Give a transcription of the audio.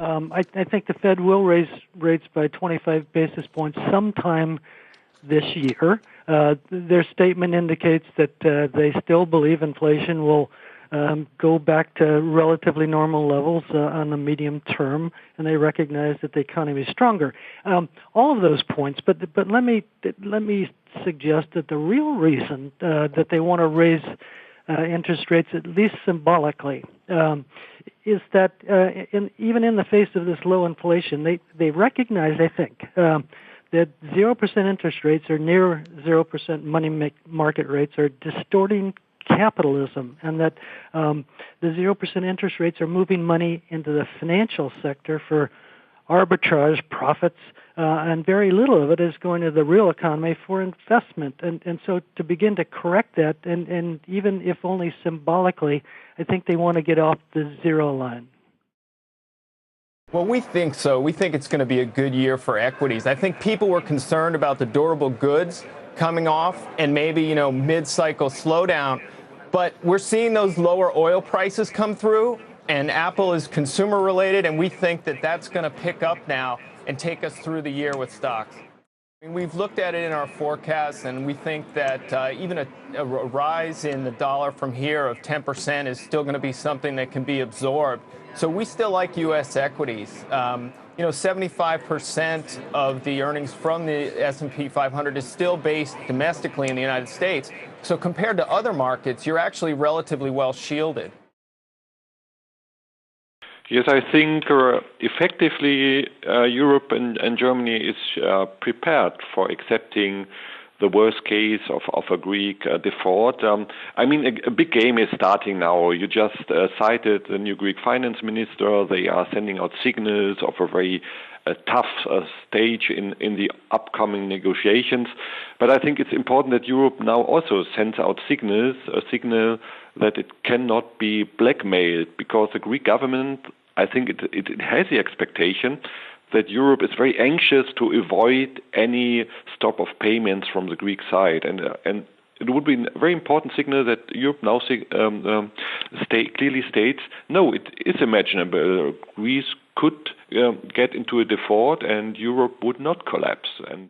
I think the Fed will raise rates by 25 basis points sometime this year. Their statement indicates that they still believe inflation will go back to relatively normal levels on the medium term, and they recognize that the economy is stronger. All of those points, but let me suggest that the real reason that they want to raise interest rates, at least symbolically, is that even in the face of this low inflation, they recognize, I think, that 0% interest rates or near 0% money market rates are distorting capitalism, and that the 0% interest rates are moving money into the financial sector for arbitrage profits, and very little of it is going to the real economy for investment. And so to begin to correct that, and even if only symbolically, I think they want to get off the zero line. Well, we think so. We think it's going to be a good year for equities. I think people were concerned about the durable goods coming off and maybe, mid-cycle slowdown. But we're seeing those lower oil prices come through, and Apple is consumer related, and we think that that's going to pick up now and take us through the year with stocks. We've looked at it in our forecasts, and we think that even a rise in the dollar from here of 10% is still going to be something that can be absorbed. So we still like U.S. equities. 75% of the earnings from the S&P 500 is still based domestically in the United States. So compared to other markets, you're actually relatively well shielded. Yes, I think effectively Europe and Germany is prepared for accepting the worst case of a Greek default. A big game is starting now. You just cited the new Greek finance minister. They are sending out signals of a very tough stage in the upcoming negotiations. But I think it's important that Europe now also sends out a signal that it cannot be blackmailed, because the Greek government, I think it has the expectation that Europe is very anxious to avoid any stop of payments from the Greek side. And it would be a very important signal that Europe now clearly states, no, it is imaginable. Greece could get into a default and Europe would not collapse. And